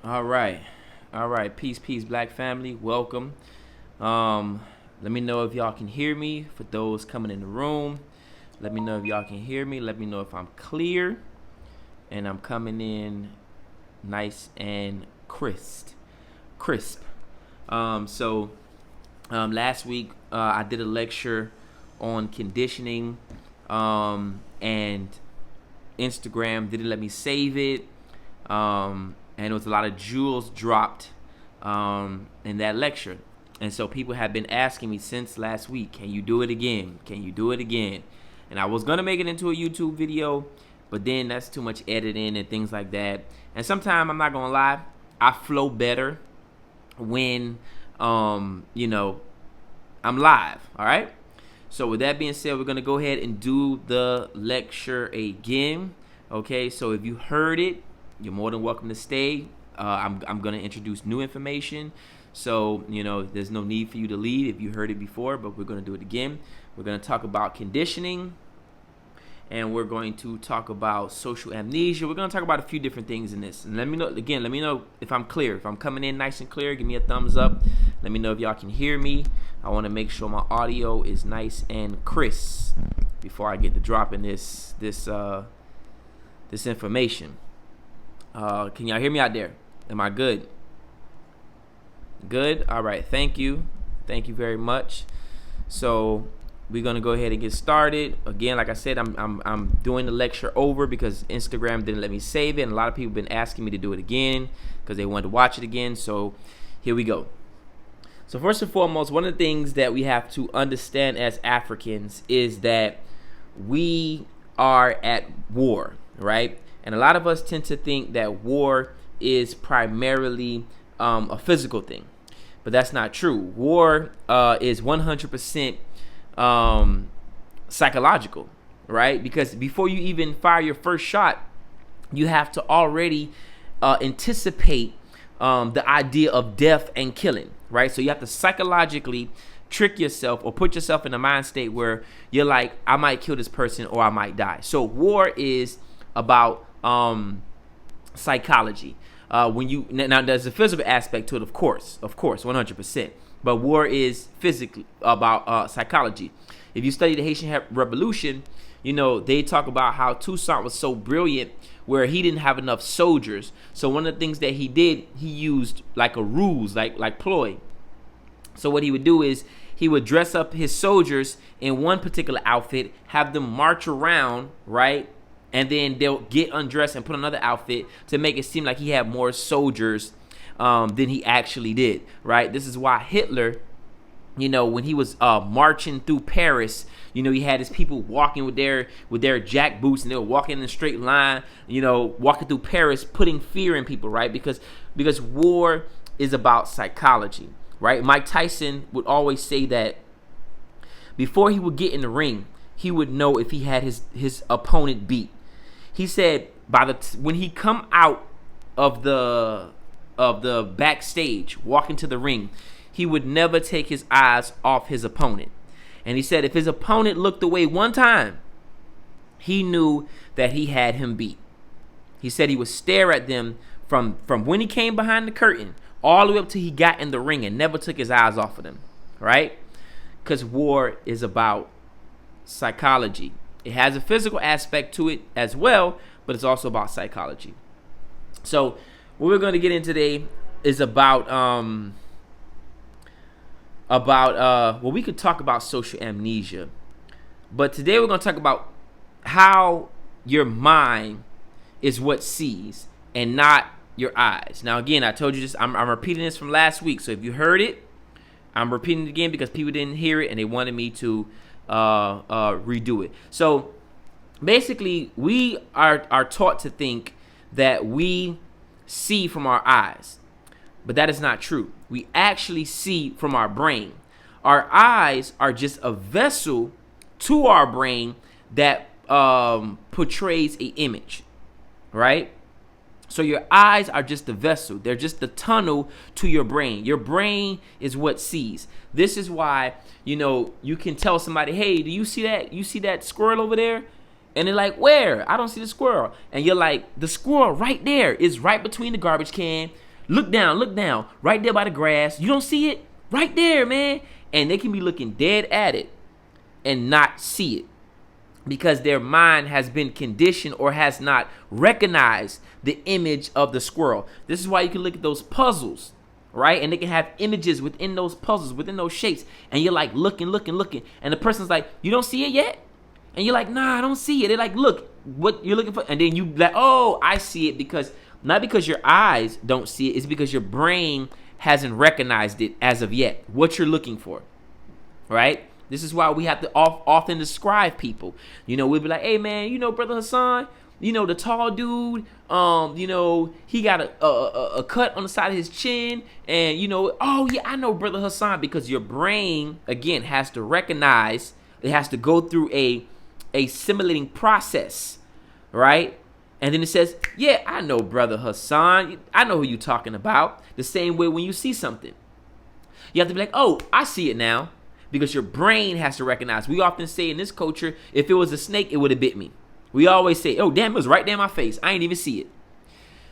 All right. All right. Peace, peace, black family. Welcome. Let me know if y'all can hear me. For those coming in the room, let me know if y'all can hear me. Let me know if I'm clear and I'm coming in nice and crisp. Crisp. Last week I did a lecture on conditioning, and Instagram didn't let me save it. And there was a lot of jewels dropped in that lecture. And so people have been asking me since last week, can you do it again? Can you do it again? And I was going to make it into a YouTube video, but then that's too much editing and things like that. And sometimes, I'm not going to lie, I flow better when, I'm live, all right? So with that being said, we're going to go ahead and do the lecture again. Okay, so if you heard it, you're more than welcome to stay. I'm going to introduce new information. So, there's no need for you to leave if you heard it before, but we're going to do it again. We're going to talk about conditioning, and we're going to talk about social amnesia. We're going to talk about a few different things in this. And let me know if I'm clear. If I'm coming in nice and clear, give me a thumbs up. Let me know if y'all can hear me. I want to make sure my audio is nice and crisp before I get to dropping this information. Can y'all hear me out there? Am I good? Good? All right. Thank you. Thank you very much. So we're going to go ahead and get started. Again, like I said, I'm doing the lecture over because Instagram didn't let me save it. And a lot of people have been asking me to do it again because they wanted to watch it again. So here we go. So first and foremost, one of the things that we have to understand as Africans is that we are at war, right? And a lot of us tend to think that war is primarily a physical thing, but that's not true. War is 100% psychological, right? Because before you even fire your first shot, you have to already anticipate the idea of death and killing, right? So you have to psychologically trick yourself or put yourself in a mind state where you're like, I might kill this person or I might die. So war is about psychology. Now there's a physical aspect to it, of course, 100%. But war is physically about psychology. If you study the Haitian Revolution, they talk about how Toussaint was so brilliant where he didn't have enough soldiers. So one of the things that he did, he used like a ruse, like ploy. So what he would do is he would dress up his soldiers in one particular outfit, have them march around, right? And then they'll get undressed and put another outfit to make it seem like he had more soldiers than he actually did, right? This is why Hitler, when he was marching through Paris, he had his people walking with their jack boots, and they were walking in a straight line, walking through Paris, putting fear in people, right? Because war is about psychology, right? Mike Tyson would always say that before he would get in the ring, he would know if he had his opponent beat. He said when he come out of the backstage, walking to the ring, he would never take his eyes off his opponent. And he said if his opponent looked away one time, he knew that he had him beat. He said he would stare at them from when he came behind the curtain all the way up till he got in the ring and never took his eyes off of them, right? Because war is about psychology. It has a physical aspect to it as well, but it's also about psychology. So what we're going to get in today is about we could talk about social amnesia, but today we're going to talk about how your mind is what sees and not your eyes. Now again, I told you this, I'm repeating this from last week, so if you heard it, I'm repeating it again because people didn't hear it and they wanted me to redo it. So basically, we are taught to think that we see from our eyes, but that is not true. We actually see from our brain. Our eyes are just a vessel to our brain that portrays an image, right? So your eyes are just the vessel. They're just the tunnel to your brain. Your brain is what sees. This is why, you can tell somebody, hey, do you see that? You see that squirrel over there? And they're like, where? I don't see the squirrel. And you're like, the squirrel right there is right between the garbage can, Look down, right there by the grass. You don't see it? Right there, man. And they can be looking dead at it and not see it because their mind has been conditioned or has not recognized the image of the squirrel. This is why you can look at those puzzles, right? And they can have images within those puzzles, within those shapes. And you're like looking. And the person's like, you don't see it yet? And you're like, nah, I don't see it. They're like, look, what you're looking for. And then you like, oh, I see it, because not because your eyes don't see it, it's because your brain hasn't recognized it as of yet, what you're looking for, right? This is why we have to often describe people. We'll be like, hey, man, Brother Hassan, the tall dude, he got a cut on the side of his chin, and, oh, yeah, I know Brother Hassan, because your brain, again, has to recognize, it has to go through a simulating process, right? And then it says, yeah, I know Brother Hassan. I know who you're talking about. The same way when you see something. You have to be like, oh, I see it now. Because your brain has to recognize. We often say in this culture, if it was a snake, it would have bit me. We always say, oh, damn, it was right there in my face. I ain't even see it.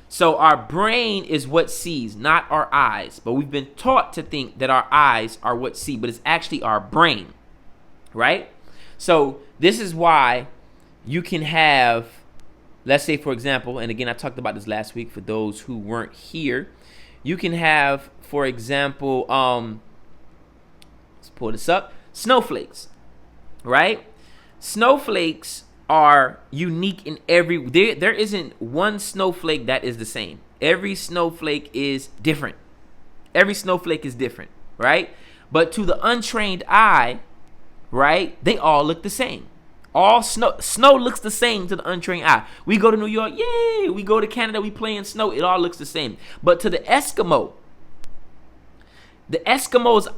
So our brain is what sees, not our eyes. But we've been taught to think that our eyes are what see. But it's actually our brain, right? So this is why you can have... Let's say, for example, and again, I talked about this last week for those who weren't here. You can have, for example, let's pull this up, snowflakes, right? Snowflakes are unique in there isn't one snowflake that is the same. Every snowflake is different. Every snowflake is different, right? But to the untrained eye, right, they all look the same. All snow looks the same to the untrained eye. We go to New York, yay! We go to Canada, we play in snow. It all looks the same. But to the Eskimo's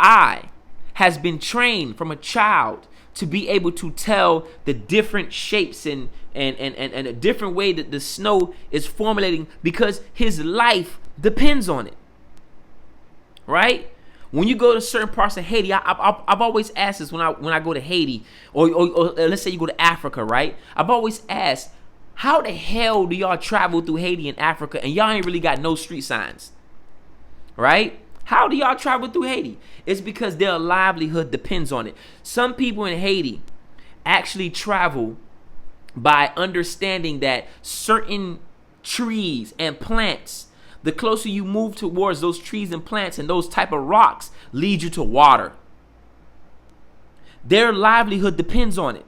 eye has been trained from a child to be able to tell the different shapes and a different way that the snow is formulating, because his life depends on it, right? When you go to certain parts of Haiti, I've always asked this when I go to Haiti, or let's say you go to Africa, right? I've always asked, how the hell do y'all travel through Haiti and Africa and y'all ain't really got no street signs, right? How do y'all travel through Haiti? It's because their livelihood depends on it. Some people in Haiti actually travel by understanding that certain trees and plants, the closer you move towards those trees and plants and those type of rocks, lead you to water. Their livelihood depends on it.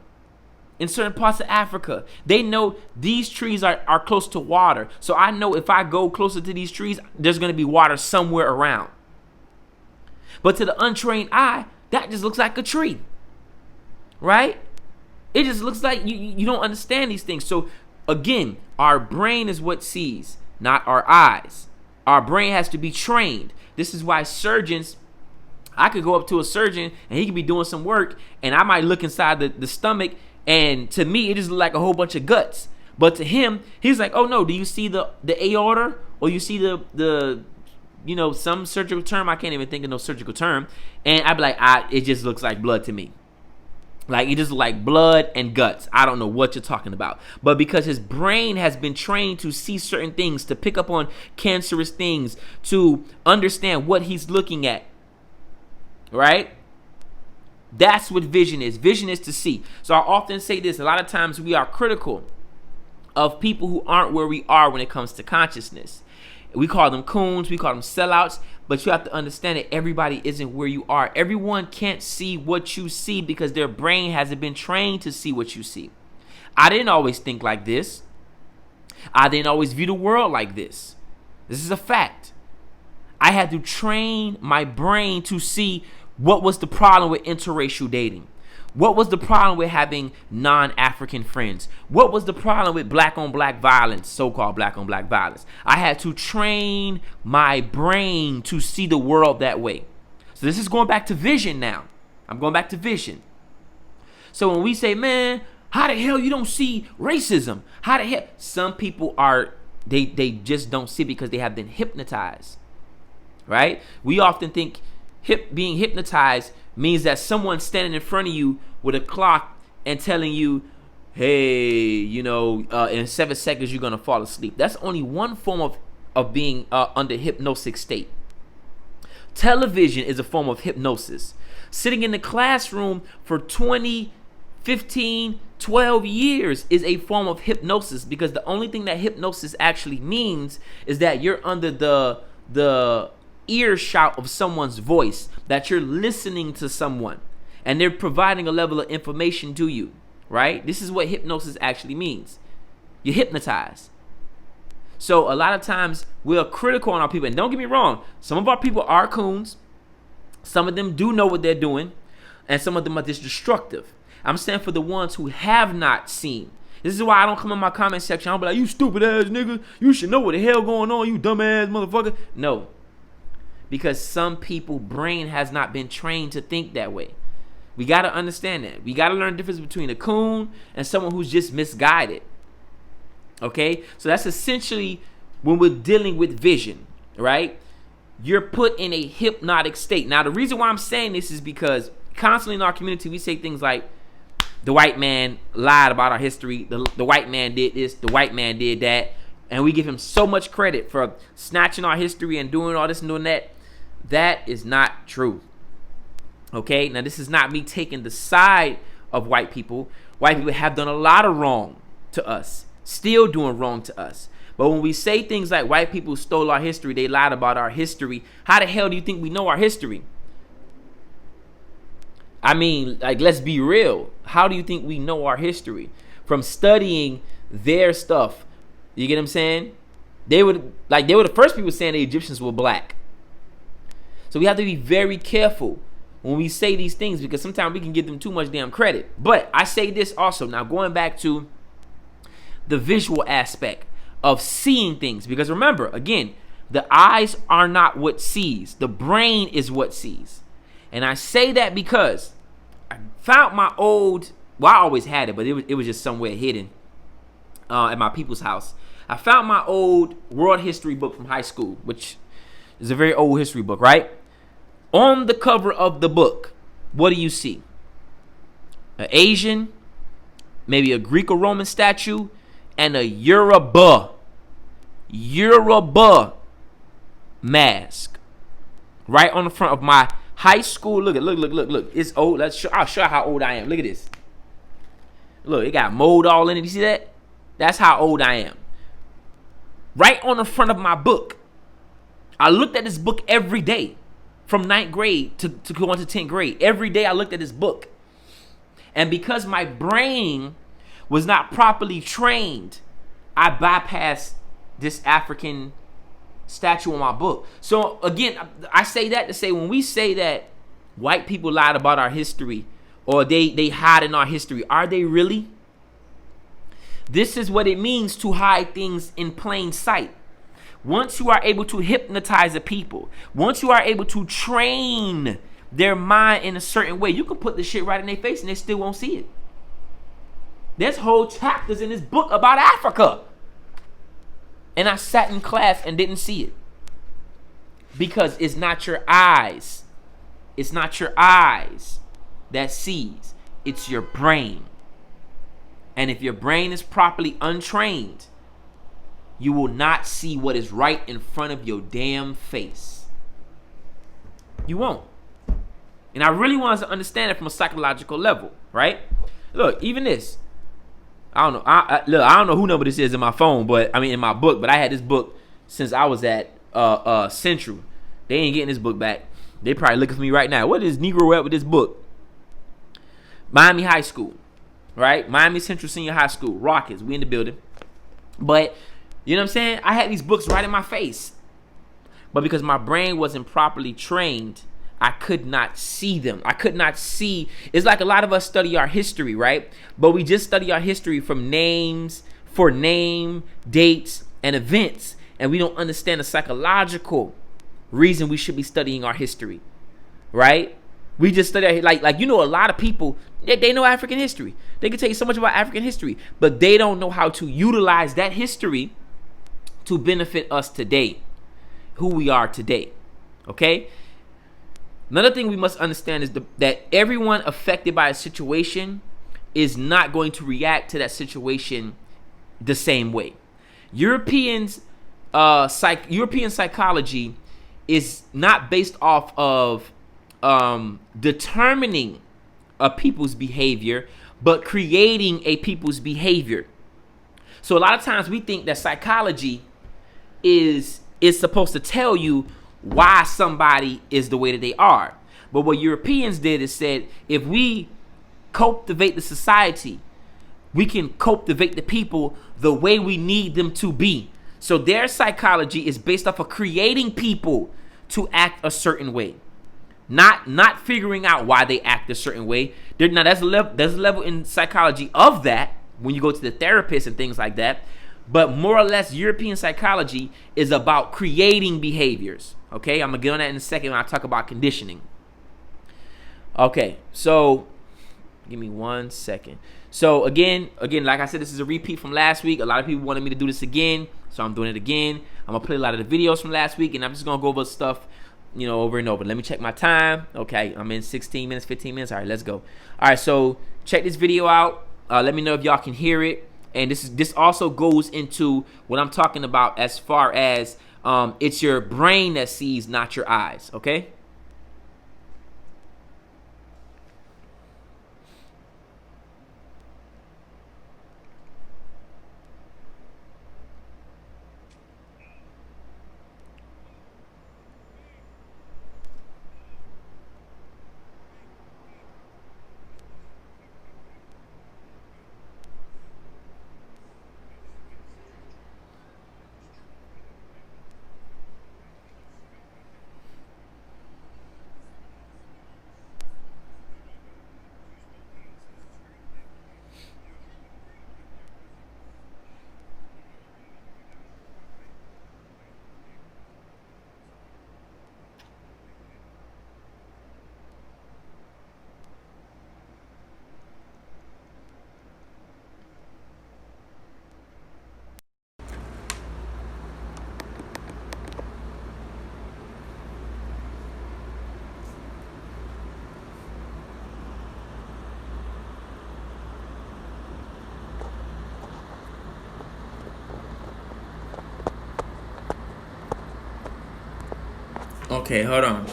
In certain parts of Africa, they know these trees are close to water. So I know if I go closer to these trees, there's going to be water somewhere around. But to the untrained eye, that just looks like a tree, right? It just looks like you don't understand these things. So again, our brain is what sees, not our eyes. Our brain has to be trained. This is why surgeons, I could go up to a surgeon and he could be doing some work and I might look inside the stomach, and to me it just look like a whole bunch of guts. But to him, he's like, oh no, do you see the aorta, or you see the some surgical term? I can't even think of no surgical term. And I'd be like, it just looks like blood to me. Like, it just like blood and guts. I don't know what you're talking about. But because his brain has been trained to see certain things, to pick up on cancerous things, to understand what he's looking at, right? That's what vision is. Vision is to see. So I often say this. A lot of times we are critical of people who aren't where we are when it comes to consciousness. We call them coons. We call them sellouts. But you have to understand that everybody isn't where you are. Everyone can't see what you see because their brain hasn't been trained to see what you see. I didn't always think like this. I didn't always view the world like this. This is a fact. I had to train my brain to see what was the problem with interracial dating. What was the problem with having non-African friends? What was the problem with black-on-black violence, so-called black-on-black violence? I had to train my brain to see the world that way. So this is going back to vision now. I'm going back to vision. So when we say, man, how the hell you don't see racism? How the hell? Some people are, they just don't see because they have been hypnotized, right? We often think being hypnotized means that someone's standing in front of you with a clock and telling you, hey, in 7 seconds you're going to fall asleep. That's only one form of being under hypnotic state. Television is a form of hypnosis. Sitting in the classroom for 20, 15, 12 years is a form of hypnosis, because the only thing that hypnosis actually means is that you're under the earshot of someone's voice, that you're listening to someone and they're providing a level of information to you, right? This is what hypnosis actually means. You're hypnotized. So a lot of times we're critical on our people, and don't get me wrong, some of our people are coons. Some of them do know what they're doing, and some of them are just destructive. I'm saying for the ones who have not seen. This is why I don't come in my comment section. I'll be like, you stupid ass nigga, you should know what the hell going on, you dumb ass motherfucker. No. Because some people's brain has not been trained to think that way. We got to understand that. We got to learn the difference between a coon and someone who's just misguided. Okay? So that's essentially when we're dealing with vision, right? You're put in a hypnotic state. Now, the reason why I'm saying this is because constantly in our community, we say things like, the white man lied about our history. The white man did this. The white man did that. And we give him so much credit for snatching our history and doing all this and doing that. That is not true. Okay? Now, this is not me taking the side of white people. White people have done a lot of wrong to us. Still doing wrong to us. But when we say things like white people stole our history, they lied about our history, how the hell do you think we know our history? I mean, like, let's be real. How do you think we know our history? From studying their stuff. You get what I'm saying? They were the first people saying the Egyptians were black. So we have to be very careful when we say these things, because sometimes we can give them too much damn credit. But I say this also. Now, going back to the visual aspect of seeing things, because remember, again, the eyes are not what sees. The brain is what sees. And I say that because I found my old, well, I always had it, but it was just somewhere hidden at my people's house. I found my old world history book from high school, which is a very old history book, right? On the cover of the book, what do you see? An Asian, maybe a Greek or Roman statue, and a Yoruba mask right on the front of my high school. Look. It's old. I'll show you how old I am. Look at this. Look, it got mold all in it. You see that? That's how old I am. Right on the front of my book. I looked at this book every day from 9th grade to go into 10th grade. Every day I looked at this book. And because my brain was not properly trained, I bypassed this African statue on my book. So again, I say that to say, when we say that white people lied about our history, or they hide in our history, are they really? This is what it means to hide things in plain sight. Once you are able to hypnotize a people, once you are able to train their mind in a certain way, you can put this shit right in their face and they still won't see it. There's whole chapters in this book about Africa. And I sat in class and didn't see it. Because it's not your eyes. It's not your eyes that sees. It's your brain. And if your brain is properly untrained, you will not see what is right in front of your damn face. You won't. And I really want us to understand it from a psychological level, right? Look, even this. I don't know. I don't know who number this is in my phone, but I mean in my book. But I had this book since I was at Central. They ain't getting this book back. They probably looking for me right now. What is Negro at with this book? Miami High School, right? Miami Central Senior High School. Rockets. We in the building. But you know what I'm saying? I had these books right in my face. But because my brain wasn't properly trained, I could not see them. I could not see. It's like a lot of us study our history, right? But we just study our history from names, for name, dates, and events. And we don't understand the psychological reason we should be studying our history, right? We just study, like you know, a lot of people, they know African history. They can tell you so much about African history, but they don't know how to utilize that history to benefit us today, who we are today, okay? Another thing we must understand is that everyone affected by a situation is not going to react to that situation the same way. Europeans European psychology is not based off of determining a people's behavior, but creating a people's behavior. So a lot of times we think that psychology is supposed to tell you why somebody is the way that they are. But what Europeans did is said, if we cultivate the society, we can cultivate the people the way we need them to be. So their psychology is based off of creating people to act a certain way, not figuring out why they act a certain way. Now there's a level in psychology of that when you go to the therapist and things like that. But more or less, European psychology is about creating behaviors. Okay, I'm gonna get on that in a second when I talk about conditioning. Okay, so give me 1 second. So again, like I said, this is a repeat from last week. A lot of people wanted me to do this again, so I'm doing it again. I'm gonna play a lot of the videos from last week, and I'm just gonna go over stuff, over and over. Let me check my time. Okay, I'm in 16 minutes, 15 minutes. All right, let's go. All right, so check this video out. Let me know if y'all can hear it. And this also goes into what I'm talking about as far as it's your brain that sees, not your eyes. Okay. Okay, hold on.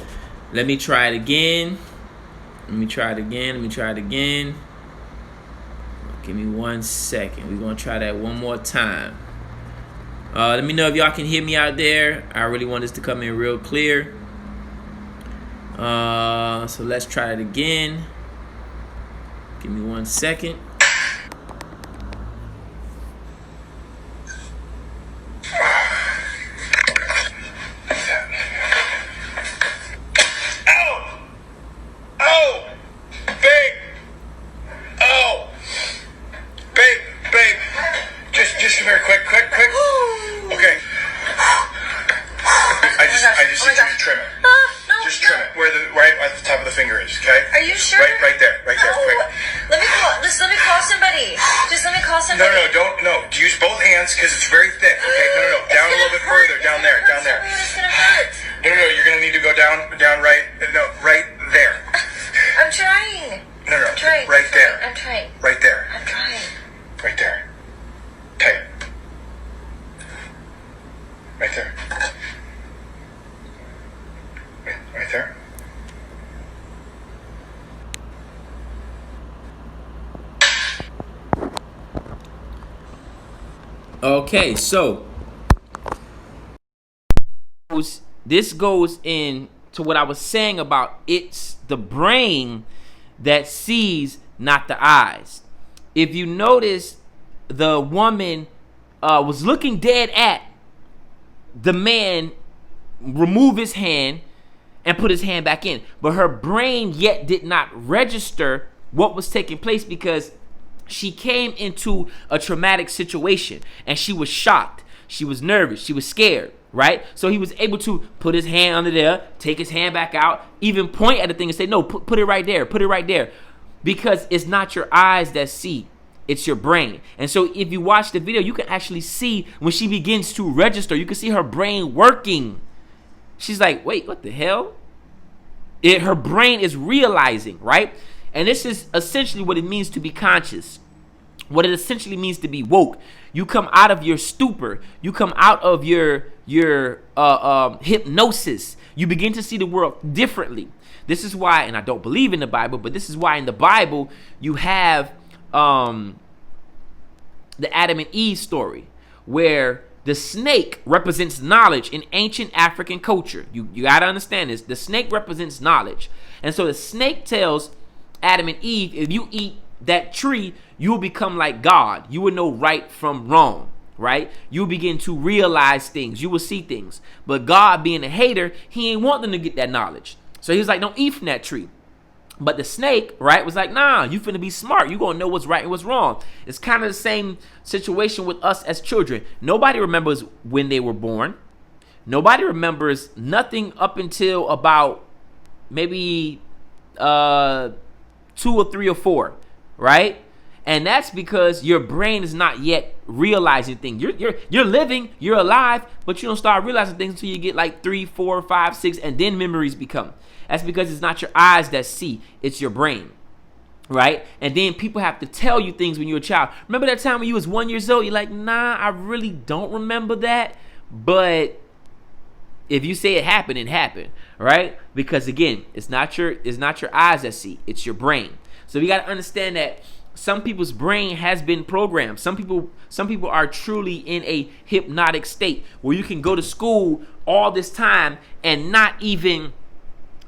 Let me try it again. Let me try it again. Give me 1 second. We're going to try that one more time. Let me know if y'all can hear me out there. I really want this to come in real clear. So let's try it again. Give me 1 second. Because it's very thick. Okay, no. Down a little bit further. Down there. It's gonna hurt. No. You're gonna need to go down right. No, right there. I'm trying. No. I'm trying. Right there. I'm trying. Right there. I'm trying. Right there. Tight. Right there. Right there. Okay, so this goes in to what I was saying about it's the brain that sees, not the eyes. If you notice, the woman was looking dead at the man remove his hand and put his hand back in, but her brain yet did not register what was taking place because she came into a traumatic situation and she was shocked. She was nervous. She was scared, right? So he was able to put his hand under there, take his hand back out, even point at the thing and say, no, put it right there. Put it right there. Because it's not your eyes that see. It's your brain. And so if you watch the video, you can actually see when she begins to register, you can see her brain working. She's like, wait, what the hell? Her brain is realizing, right? And this is essentially what it means to be conscious. what it essentially means to be woke. You come out of your stupor. You come out of your hypnosis. You begin to see the world differently. This is why, and I don't believe in the Bible, but this is why in the Bible you have the Adam and Eve story, where the snake represents knowledge in ancient African culture. You got to understand this. The snake represents knowledge. And so the snake tells Adam and Eve, if you eat that tree, you will become like God. You will know right from wrong, right? You will begin to realize things. You will see things. But God, being a hater, he ain't want them to get that knowledge. So he was like, don't eat from that tree. But the snake, right, was like, nah, you finna be smart. You gonna know what's right and what's wrong. It's kind of the same situation with us as children. Nobody remembers when they were born. Nobody remembers nothing up until about maybe 2 or 3 or 4, right? And that's because your brain is not yet realizing things. You're living, you're alive, but you don't start realizing things until you get like 3, 4, 5, 6, and then memories become. That's because it's not your eyes that see, it's your brain, right? And then people have to tell you things when you're a child. Remember that time when you was 1 year old? You're like, nah, I really don't remember that. But if you say it happened, right? Because again, it's not your eyes that see, it's your brain. So we got to understand that some people's brain has been programmed. Some people are truly in a hypnotic state where you can go to school all this time and not even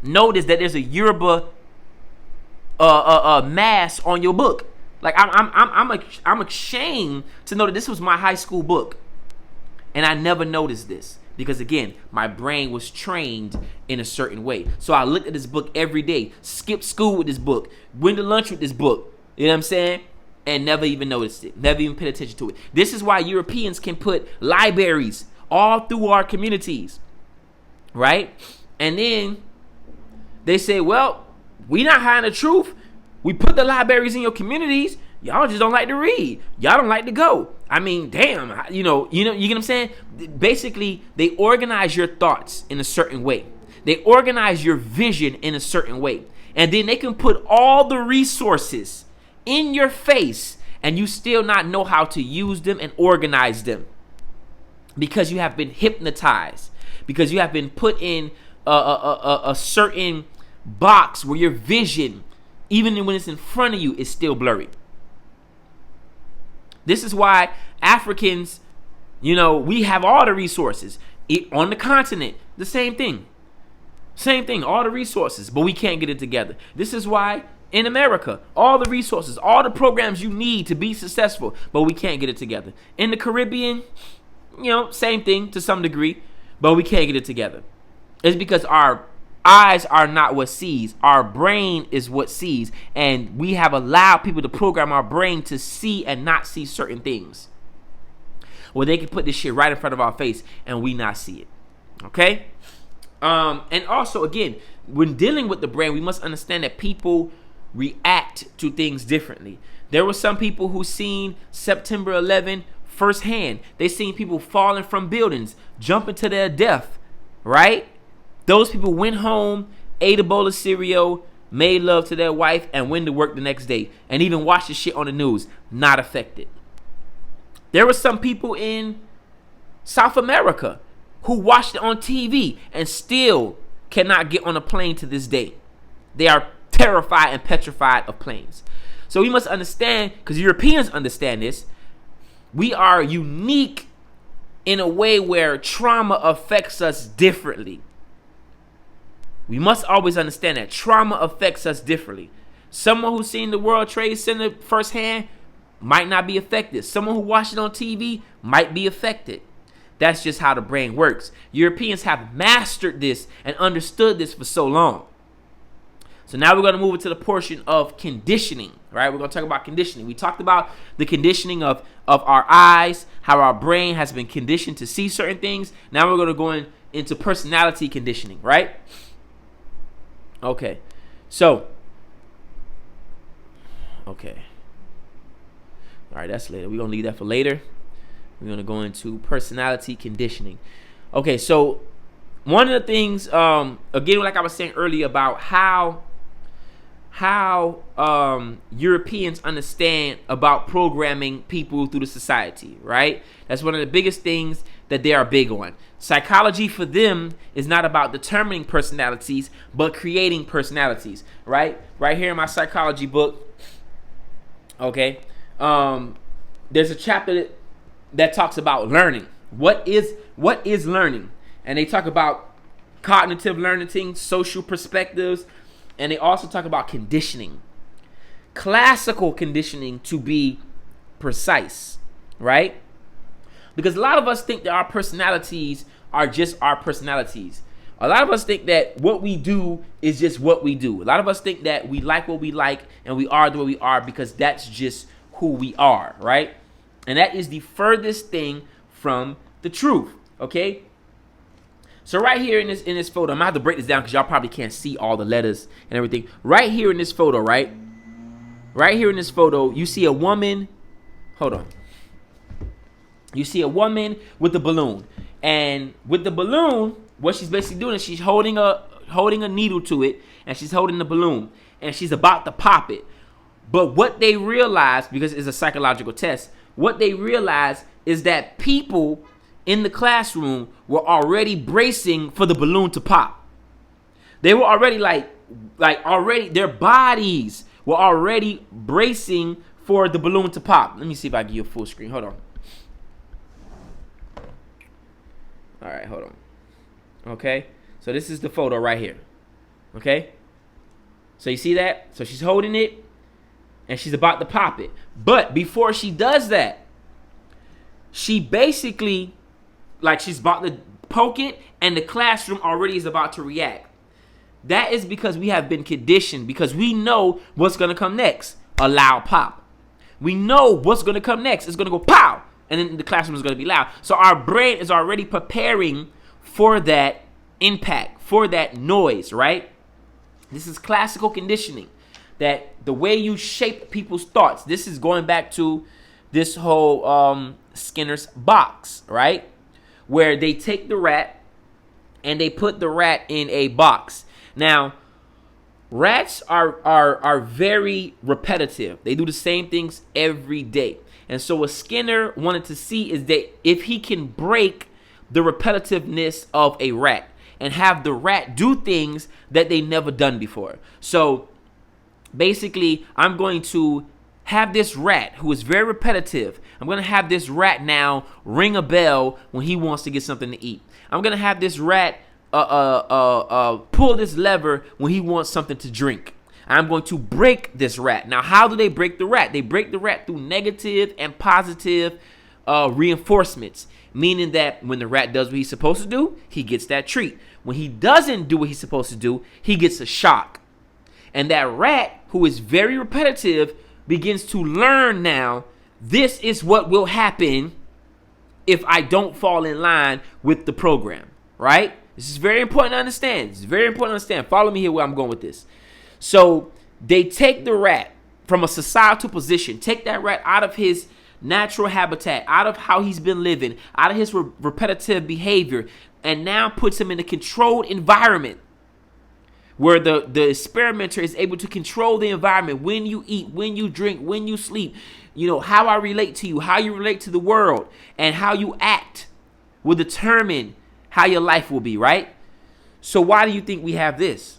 notice that there's a Yoruba mass on your book. Like I'm ashamed to know that this was my high school book, and I never noticed this because again, my brain was trained in a certain way. So I looked at this book every day, skipped school with this book, went to lunch with this book. You know what I'm saying? And never even noticed it. Never even paid attention to it. This is why Europeans can put libraries all through our communities, right? And then they say, well, we not hiding the truth. We put the libraries in your communities. Y'all just don't like to read. Y'all don't like to go. I mean, damn, you get what I'm saying? Basically, they organize your thoughts in a certain way. They organize your vision in a certain way. And then they can put all the resources in your face and you still not know how to use them and organize them because you have been hypnotized, because you have been put in a certain box where your vision, even when it's in front of you, is still blurry. This is why Africans, we have all the resources on the continent. The same thing, all the resources, but we can't get it together. This is why in America, all the resources, all the programs you need to be successful, but we can't get it together. In the Caribbean, same thing to some degree, but we can't get it together. It's because our eyes are not what sees. Our brain is what sees. And we have allowed people to program our brain to see and not see certain things. Well, they can put this shit right in front of our face and we not see it. Okay? And also, again, when dealing with the brain, we must understand that people react to things differently. There were some people who seen September 11 firsthand. They seen people falling from buildings, jumping to their death, right? Those people went home, ate a bowl of cereal, made love to their wife, and went to work the next day, and even watched the shit on the news, not affected. There were some people in South America who watched it on TV and still cannot get on a plane to this day. They are terrified and petrified of planes. So we must understand, because Europeans understand this, we are unique in a way where trauma affects us differently. We must always understand that trauma affects us differently. Someone who's seen the World Trade Center firsthand might not be affected. Someone who watched it on TV might be affected. That's just how the brain works. Europeans have mastered this and understood this for so long. So now we're going to move into the portion of conditioning, right? We're going to talk about conditioning. We talked about the conditioning of our eyes, how our brain has been conditioned to see certain things. Now we're going to go into personality conditioning, right? Okay. So, okay. All right, that's later. We're going to leave that for later. We're going to go into personality conditioning. Okay, so one of the things, again, like I was saying earlier about how how Europeans understand about programming people through the society, right? That's one of the biggest things that they are big on. Psychology for them is not about determining personalities, but creating personalities, right? Right here in my psychology book, okay, there's a chapter that talks about learning. What is learning? And they talk about cognitive learning, social perspectives, and they also talk about conditioning. Classical conditioning, to be precise, right? Because a lot of us think that our personalities are just our personalities. A lot of us think that what we do is just what we do. A lot of us think that we like what we like and we are the way we are because that's just who we are, right? And that is the furthest thing from the truth, okay? So right here in this photo, I'm gonna have to break this down because y'all probably can't see all the letters and everything. Right here in this photo, right? Right here in this photo, you see a woman. Hold on. You see a woman with a balloon, and with the balloon, what she's basically doing is she's holding a needle to it, and she's holding the balloon, and she's about to pop it. But what they realize, because it's a psychological test, what they realize is that people in the classroom were already bracing for the balloon to pop. They were already already their bodies were already bracing for the balloon to pop. Let me see if I can give you a full screen. Hold on. All right, hold on. Okay, so this is the photo right here. Okay, so you see that? So she's holding it, and she's about to pop it. But before she does that, she basically, she's about to poke it, and the classroom already is about to react. That is because we have been conditioned, because we know what's going to come next. A loud pop. We know what's going to come next. It's going to go pow. And then the classroom is going to be loud. So our brain is already preparing for that impact, for that noise, right? This is classical conditioning. That the way you shape people's thoughts. This is going back to this whole Skinner's box, right? Where they take the rat and they put the rat in a box. Now, rats are very repetitive. They do the same things every day. And so what Skinner wanted to see is that if he can break the repetitiveness of a rat and have the rat do things that they never done before. So basically, I'm going to have this rat who is very repetitive. I'm going to have this rat now ring a bell when he wants to get something to eat. I'm going to have this rat pull this lever when he wants something to drink. I'm going to break this rat. Now, how do they break the rat? They break the rat through negative and positive reinforcements, meaning that when the rat does what he's supposed to do, he gets that treat. When he doesn't do what he's supposed to do, he gets a shock. And that rat, who is very repetitive, begins to learn now, this is what will happen if I don't fall in line with the program, right? This is very important to understand. It's very important to understand. Follow me here where I'm going with this. So they take the rat from a societal position, take that rat out of his natural habitat, out of how he's been living, out of his repetitive behavior, and now puts him in a controlled environment where the experimenter is able to control the environment, when you eat, when you drink, when you sleep, how I relate to you, how you relate to the world, and how you act will determine how your life will be, right? So why do you think we have this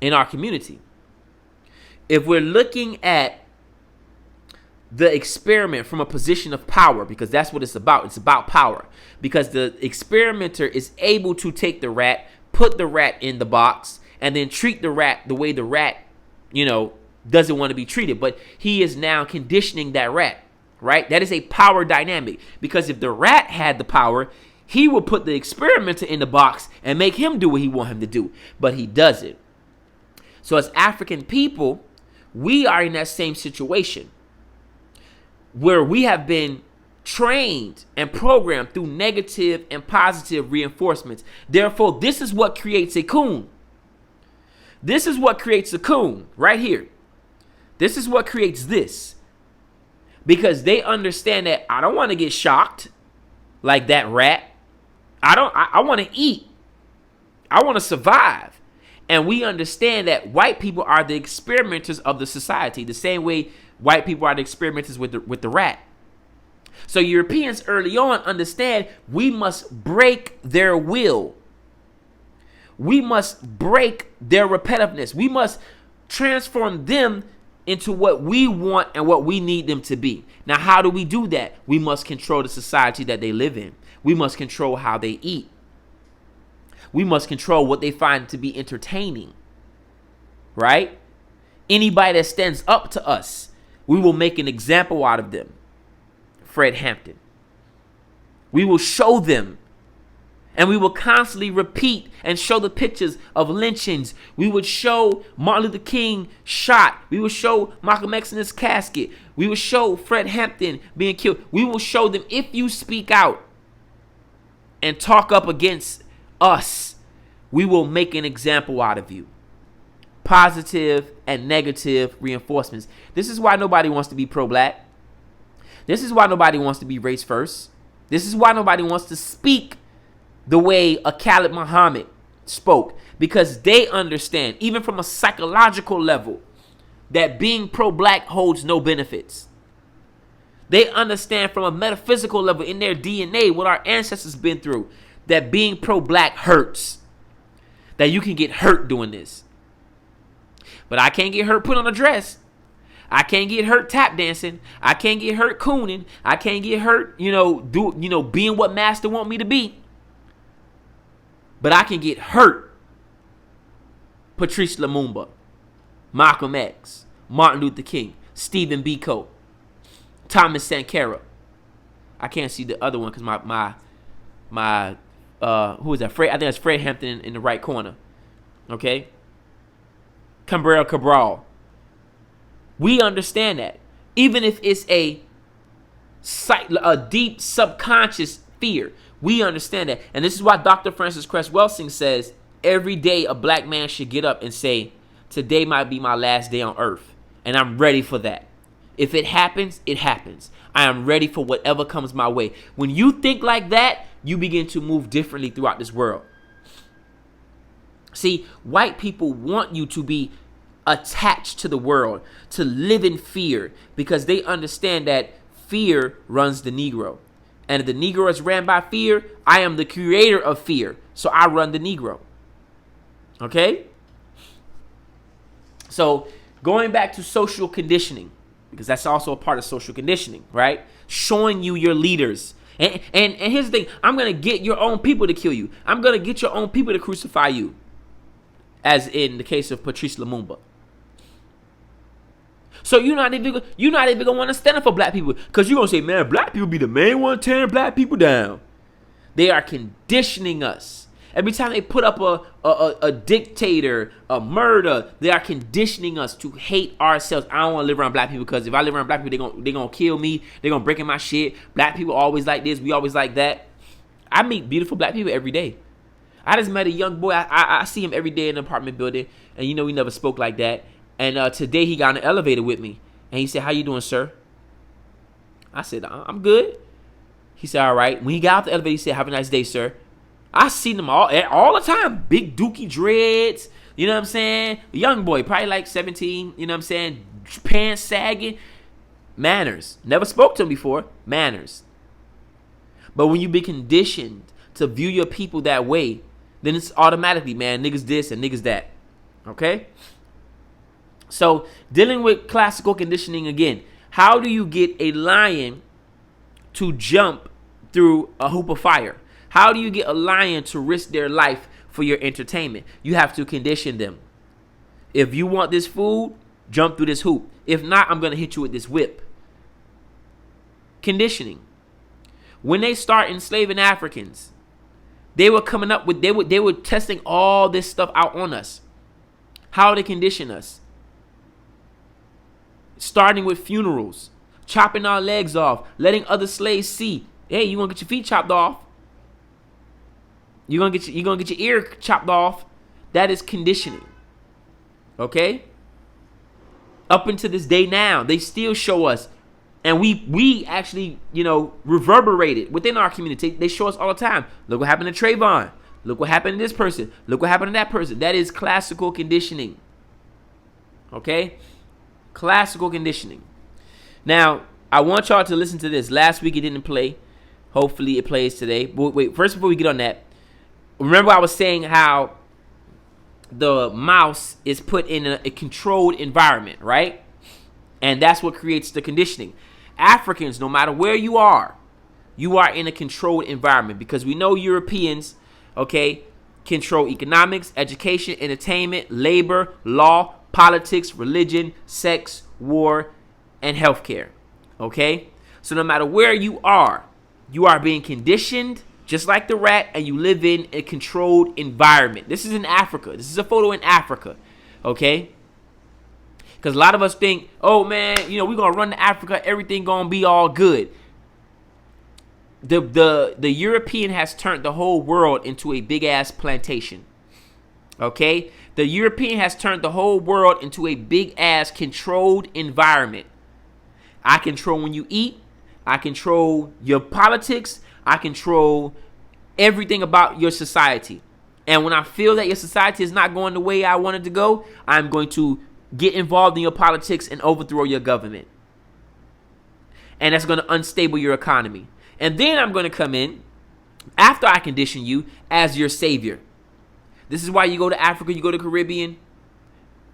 in our community? If we're looking at the experiment from a position of power, because that's what it's about power, because the experimenter is able to take the rat, put the rat in the box, and then treat the rat the way the rat, doesn't want to be treated. But he is now conditioning that rat, right? That is a power dynamic, because if the rat had the power, he would put the experimenter in the box and make him do what he want him to do, but he doesn't. So as African people, we are in that same situation where we have been trained and programmed through negative and positive reinforcements. Therefore, this is what creates a coon. This is what creates a coon right here. This is what creates this. Because they understand that I don't want to get shocked like that rat. I want to eat. I want to survive. And we understand that white people are the experimenters of the society, the same way white people are the experimenters with the rat. So Europeans early on understand we must break their will. We must break their repetitiveness. We must transform them into what we want and what we need them to be. Now, how do we do that? We must control the society that they live in. We must control how they eat. We must control what they find to be entertaining. Right? Anybody that stands up to us, we will make an example out of them. Fred Hampton. We will show them, and we will constantly repeat and show the pictures of lynchings. We would show Martin Luther King shot. We would show Malcolm X in his casket. We would show Fred Hampton being killed. We will show them, if you speak out and talk up against us, we will make an example out of you. Positive and negative reinforcements. This is why nobody wants to be pro-black. This is why nobody wants to be race first. This is why nobody wants to speak the way a Khalid Muhammad spoke. Because they understand, even from a psychological level, that being pro-black holds no benefits. They understand from a metaphysical level in their DNA, what our ancestors been through, that being pro-black hurts. That you can get hurt doing this. But I can't get hurt putting on a dress. I can't get hurt tap dancing. I can't get hurt cooning. I can't get hurt, being what master want me to be. But I can get hurt. Patrice Lumumba, Malcolm X, Martin Luther King, Stephen Biko, Thomas Sankara. I can't see the other one because my who is that? I think that's Fred Hampton in the right corner. Okay. Cabral. We understand that. Even if it's a deep subconscious fear, we understand that. And this is why Dr. Francis Cress Welsing says, every day a black man should get up and say, today might be my last day on earth. And I'm ready for that. If it happens, it happens. I am ready for whatever comes my way. When you think like that, you begin to move differently throughout this world. See, white people want you to be attached to the world, to live in fear, because they understand that fear runs the Negro. And if the Negro is ran by fear, I am the creator of fear. So I run the Negro. Okay? So going back to social conditioning, because that's also a part of social conditioning, right? Showing you your leaders. And here's the thing. I'm going to get your own people to kill you. I'm going to get your own people to crucify you. As in the case of Patrice Lumumba. So you're not even gonna want to stand up for black people, because you're gonna say, man, black people be the main one tearing black people down. They are conditioning us. Every time they put up a dictator, a murder, they are conditioning us to hate ourselves. I don't want to live around black people, because if I live around black people, they gonna kill me. They're gonna break in my shit. Black people always like this. We always like that. I meet beautiful black people every day. I just met a young boy. I see him every day in an apartment building, and we never spoke like that. And today he got in the elevator with me, and he said, "How you doing, sir?" I said, "I'm good." He said, "All right." When he got out the elevator, he said, "Have a nice day, sir." I seen them all the time. Big dookie dreads, you know what I'm saying? A young boy, probably like 17, you know what I'm saying? Pants sagging. Manners. Never spoke to him before. Manners. But when you be conditioned to view your people that way, then it's automatically, man, niggas this and niggas that. Okay? So, dealing with classical conditioning again. How do you get a lion to jump through a hoop of fire? How do you get a lion to risk their life for your entertainment? You have to condition them. If you want this food, jump through this hoop. If not, I'm going to hit you with this whip. Conditioning. When they start enslaving Africans, they were coming up with, they were testing all this stuff out on us. How they condition us. Starting with funerals, chopping our legs off, letting other slaves see, hey, you're going to get your feet chopped off. You're going to get your ear chopped off. That is conditioning. Okay? Up until this day now, they still show us. And we actually, reverberate it within our community. They show us all the time. Look what happened to Trayvon. Look what happened to this person. Look what happened to that person. That is classical conditioning. Okay? Classical conditioning. Now, I want y'all to listen to this. Last week it didn't play. Hopefully it plays today. But wait, first before we get on that, remember I was saying how the mouse is put in a controlled environment, right? And that's what creates the conditioning. Africans, no matter where you are in a controlled environment, because we know Europeans, okay, control economics, education, entertainment, labor, law, politics, religion, sex, war, and healthcare. Okay? So no matter where you are being conditioned just like the rat, and you live in a controlled environment. This is in Africa. This is a photo in Africa. Okay? Because a lot of us think, oh man, we're going to run to Africa, everything going to be all good. The European has turned the whole world into a big ass plantation. Okay? The European has turned the whole world into a big ass controlled environment. I control when you eat. I control your politics. I control everything about your society. And when I feel that your society is not going the way I want it to go, I'm going to get involved in your politics and overthrow your government. And that's going to unstable your economy. And then I'm going to come in after I condition you as your savior. This is why you go to Africa, you go to Caribbean,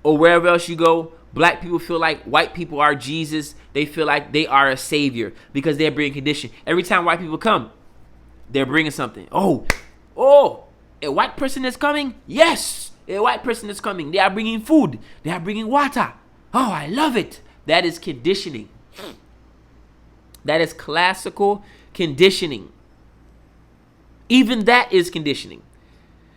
or wherever else you go. Black people feel like white people are Jesus. They feel like they are a savior because they're being conditioned. Every time white people come, they're bringing something. Oh, a white person is coming? Yes, a white person is coming. They are bringing food. They are bringing water. Oh, I love it. That is conditioning. That is classical conditioning. Even that is conditioning.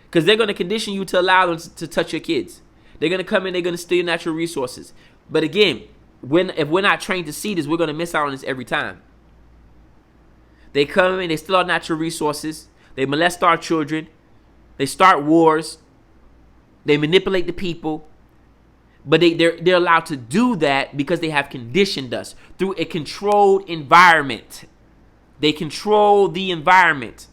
Because they're going to condition you to allow them to touch your kids. They're going to come in, they're going to steal your natural resources. But again, if we're not trained to see this, we're going to miss out on this every time. They come in, they steal our natural resources. They molest our children. They start wars. They manipulate the people. But they're allowed to do that because they have conditioned us through a controlled environment. They control the environment.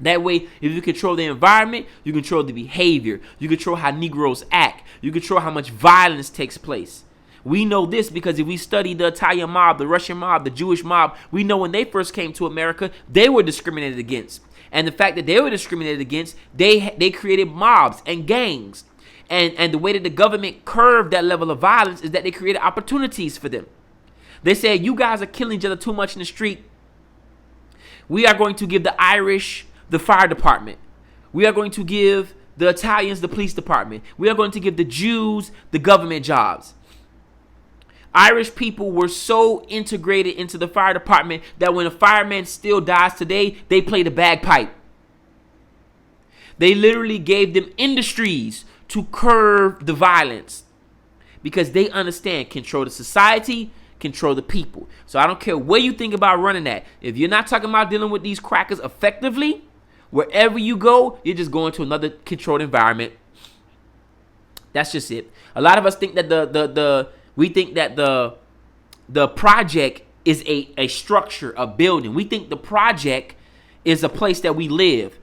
That way, if you control the environment, you control the behavior. You control how Negroes act. You control how much violence takes place. We know this because if we study the Italian mob, the Russian mob, the Jewish mob, we know when they first came to America, they were discriminated against. And the fact that they were discriminated against, they created mobs and gangs. And the way that the government curved that level of violence is that they created opportunities for them. They said, you guys are killing each other too much in the street. We are going to give the Irish the fire department. We are going to give the Italians the police department. We are going to give the Jews the government jobs. Irish people were so integrated into the fire department that when a fireman still dies today, they play the bagpipe. They literally gave them industries to curb the violence because they understand control the society, control the people. So I don't care what you think about running that. If you're not talking about dealing with these crackers effectively, wherever you go, you're just going to another controlled environment. That's just it. A lot of us think that the project is a structure, a building. We think the project is a place that we live.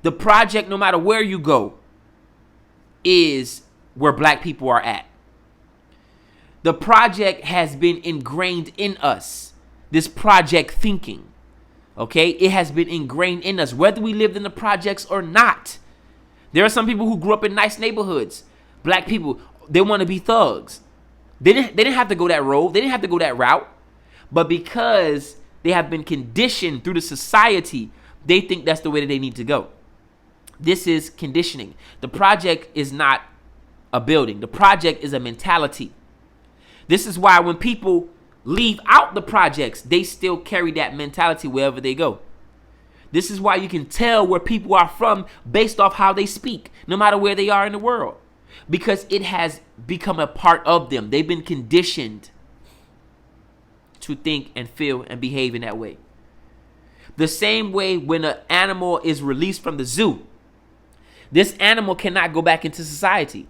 The project, no matter where you go, is where black people are at. The project has been ingrained in us. This project thinking. Okay, it has been ingrained in us, whether we lived in the projects or not. There are some people who grew up in nice neighborhoods. Black people, they want to be thugs. They didn't have to go that road. They didn't have to go that route. But because they have been conditioned through the society, they think that's the way that they need to go. This is conditioning. The project is not a building. The project is a mentality. This is why when people leave out the projects, they still carry that mentality wherever they go. This is why you can tell where people are from based off how they speak, no matter where they are in the world. Because it has become a part of them. They've been conditioned to think and feel and behave in that way. The same way when an animal is released from the zoo, this animal cannot go back into society.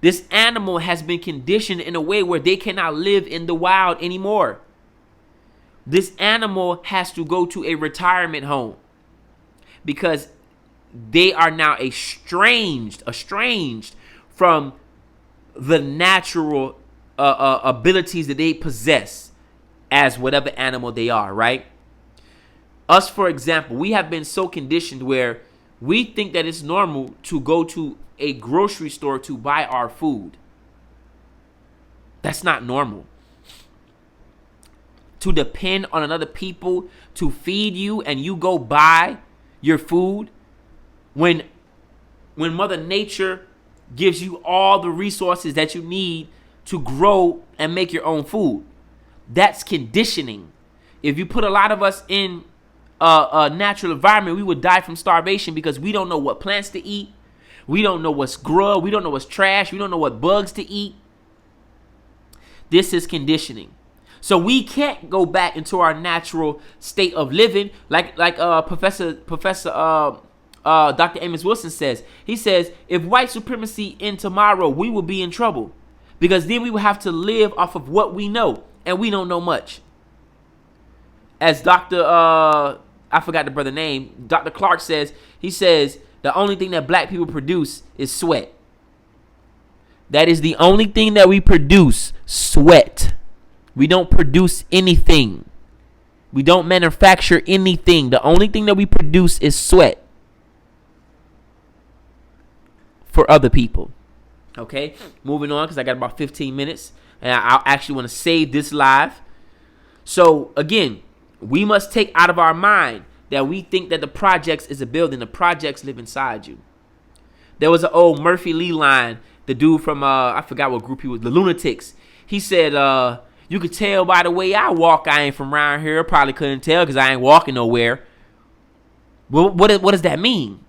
This animal has been conditioned in a way where they cannot live in the wild anymore. This animal has to go to a retirement home because they are now estranged from the natural abilities that they possess as whatever animal they are, right? Us, for example, we have been so conditioned where we think that it's normal to go to a grocery store to buy our food. That's not normal. To depend on another people to feed you and you go buy your food when Mother Nature gives you all the resources that you need to grow and make your own food. That's conditioning. If you put a lot of us in a natural environment, we would die from starvation because we don't know what plants to eat. We don't know what's grub. We don't know what's trash. We don't know what bugs to eat. This is conditioning. So we can't go back into our natural state of living like Professor Dr. Amos Wilson says. He says, if white supremacy in tomorrow, we will be in trouble because then we will have to live off of what we know, and we don't know much. As Dr. I forgot the brother name, Dr. Clark says, he says, the only thing that black people produce is sweat. That is the only thing that we produce, sweat. We don't produce anything. We don't manufacture anything. The only thing that we produce is sweat for other people. Okay, moving on because I got about 15 minutes and I actually want to save this live. So again, we must take out of our mind that we think that the projects is a building. The projects live inside you. There was an old Murphy Lee line. The dude from, I forgot what group he was, the Lunatics. He said, you could tell by the way I walk, I ain't from around here. Probably couldn't tell because I ain't walking nowhere. Well, what does that mean?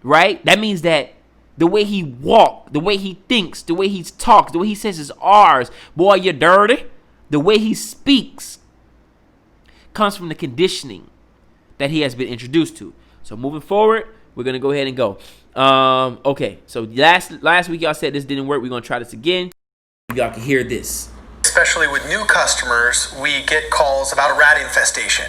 Right? That means that the way he walks, the way he thinks, the way he talks, the way he says his R's, boy, you're dirty. The way he speaks comes from the conditioning that he has been introduced to. So moving forward, we're going to go ahead and go. Okay, so last week y'all said this didn't work. We're going to try this again. Y'all can hear this. Especially with new customers, we get calls about a rat infestation.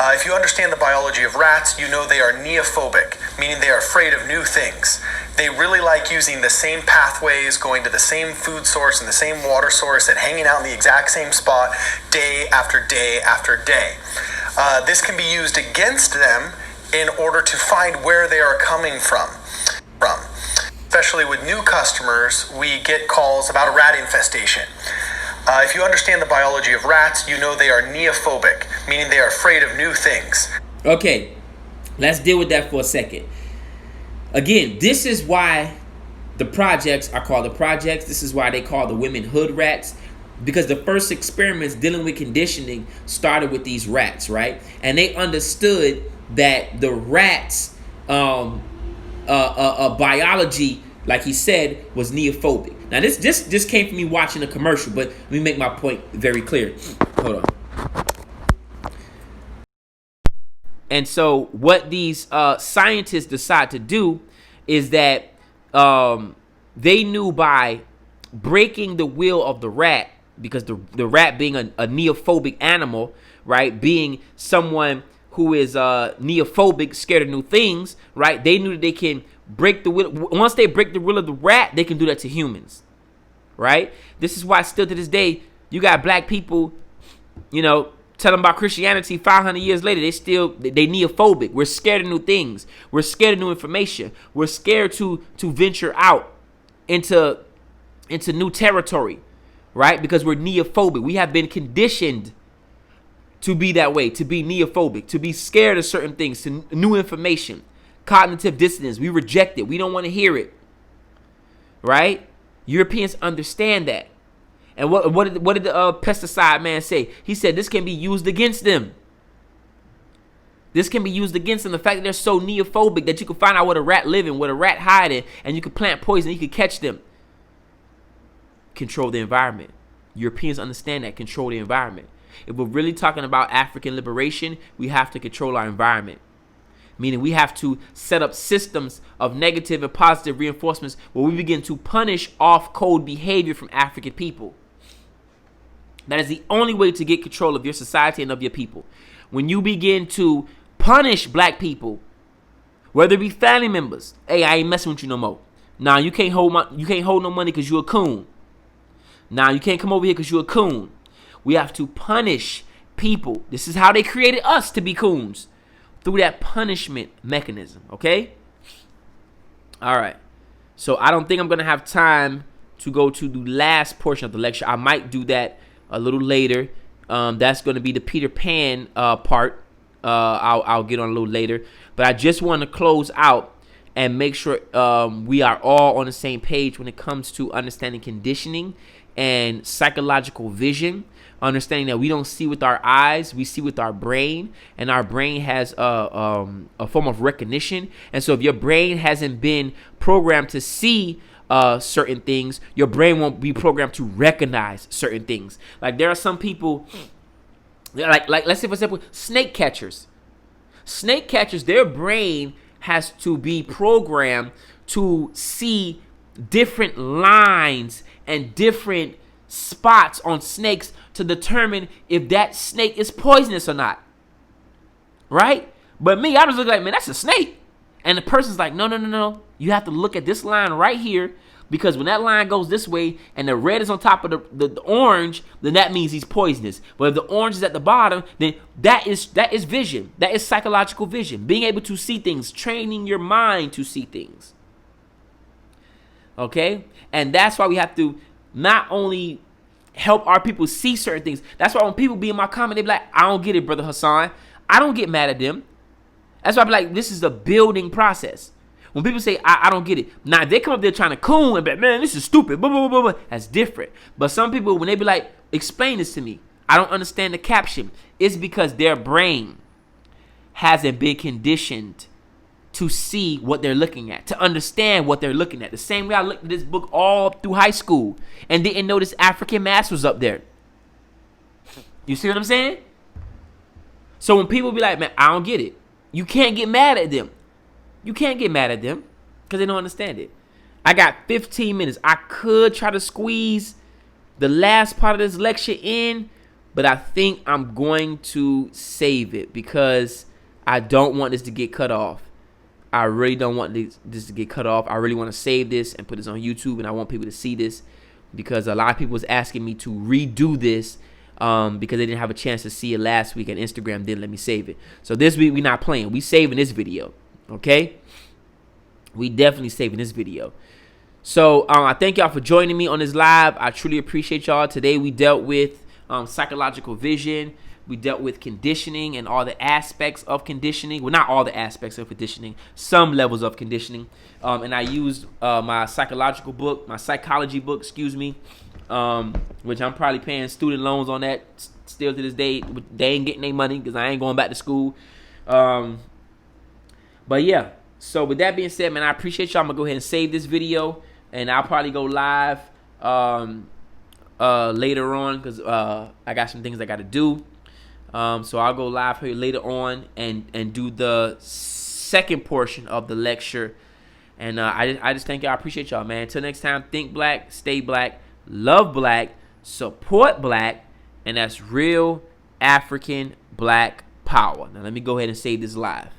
If you understand the biology of rats, you know they are neophobic, meaning they are afraid of new things. They really like using the same pathways, going to the same food source and the same water source, and hanging out in the exact same spot day after day after day. This can be used against them in order to find where they are coming from. Especially with new customers, we get calls about a rat infestation. If you understand the biology of rats, you know they are neophobic, meaning they are afraid of new things. Okay, let's deal with that for a second. Again, this is why the projects are called the projects. This is why they call the women hood rats. Because the first experiments dealing with conditioning started with these rats, right? And they understood that the rats' biology, like he said, was neophobic. Now, this came from me watching a commercial, but let me make my point very clear. Hold on. And so what these scientists decide to do is that they knew by breaking the will of the rat, because the rat being a neophobic animal, right, being someone who is neophobic, scared of new things, right, they knew that they can break the will. Once they break the will of the rat, they can do that to humans, right? This is why still to this day, you got black people, you know, tell them about Christianity 500 years later, they neophobic. We're scared of new things. We're scared of new information. We're scared to venture out into new territory, right? Because we're neophobic. We have been conditioned to be that way, to be neophobic, to be scared of certain things, to new information, cognitive dissonance. We reject it. We don't want to hear it, right? Europeans understand that. And what did the pesticide man say? He said this can be used against them. This can be used against them. The fact that they're so neophobic that you can find out where a rat living, where a rat hiding, and you can plant poison, you can catch them. Control the environment. Europeans understand that. Control the environment. If we're really talking about African liberation, we have to control our environment. Meaning we have to set up systems of negative and positive reinforcements where we begin to punish off-code behavior from African people. That is the only way to get control of your society and of your people. When you begin to punish black people Whether it be family members, hey, I ain't messing with you no more. Nah, you can't hold no money because you a coon. Nah, you can't come over here because you a coon. We have to punish people. This is how they created us to be coons, through that punishment mechanism. Okay. All right. So I don't think I'm gonna have time to go to the last portion of the lecture. I might do that a little later. That's going to be the Peter Pan part. I'll get on a little later. But I just want to close out and make sure we are all on the same page when it comes to understanding conditioning and psychological vision. Understanding that we don't see with our eyes, we see with our brain, and our brain has a form of recognition. And so if your brain hasn't been programmed to see certain things, your brain won't be programmed to recognize certain things. Like there are some people, like let's say for example, snake catchers. Snake catchers, their brain has to be programmed to see different lines and different spots on snakes to determine if that snake is poisonous or not. Right? But me, I was looking like, man, that's a snake. And the person's like, no. You have to look at this line right here, because when that line goes this way and the red is on top of the orange, then that means he's poisonous. But if the orange is at the bottom, then that is vision. That is psychological vision. Being able to see things, training your mind to see things. Okay? And that's why we have to not only help our people see certain things. That's why when people be in my comment, they be like, I don't get it, Brother Hassan. I don't get mad at them. That's why I be like, this is the building process. When people say, I don't get it. Now, if they come up there trying to coon and be like, man, this is stupid, blah, blah, blah, blah, that's different. But some people, when they be like, explain this to me, I don't understand the caption. It's because their brain hasn't been conditioned to see what they're looking at, to understand what they're looking at. The same way I looked at this book all through high school and didn't notice African mass was up there. You see what I'm saying? So when people be like, man, I don't get it, you can't get mad at them. You can't get mad at them because they don't understand it. I got 15 minutes. I could try to squeeze the last part of this lecture in, but I think I'm going to save it because I don't want this to get cut off. I really don't want this to get cut off. I really want to save this and put this on YouTube, and I want people to see this because a lot of people was asking me to redo this because they didn't have a chance to see it last week, and Instagram didn't let me save it. So this week we're not playing. We saving this video. Okay, we definitely saving this video. So I thank y'all for joining me on this live. I truly appreciate y'all. Today we dealt with psychological vision. We dealt with conditioning and all the aspects of conditioning. Well, not all the aspects of conditioning, some levels of conditioning. And I used my psychology book, which I'm probably paying student loans on that still to this day. They ain't getting their money because I ain't going back to school. But yeah, so with that being said, man, I appreciate y'all. I'm going to go ahead and save this video, and I'll probably go live later on because I got some things I got to do. So I'll go live here later on and do the second portion of the lecture. And I just thank y'all. I appreciate y'all, man. Until next time, think black, stay black, love black, support black, and that's real African black power. Now let me go ahead and save this live.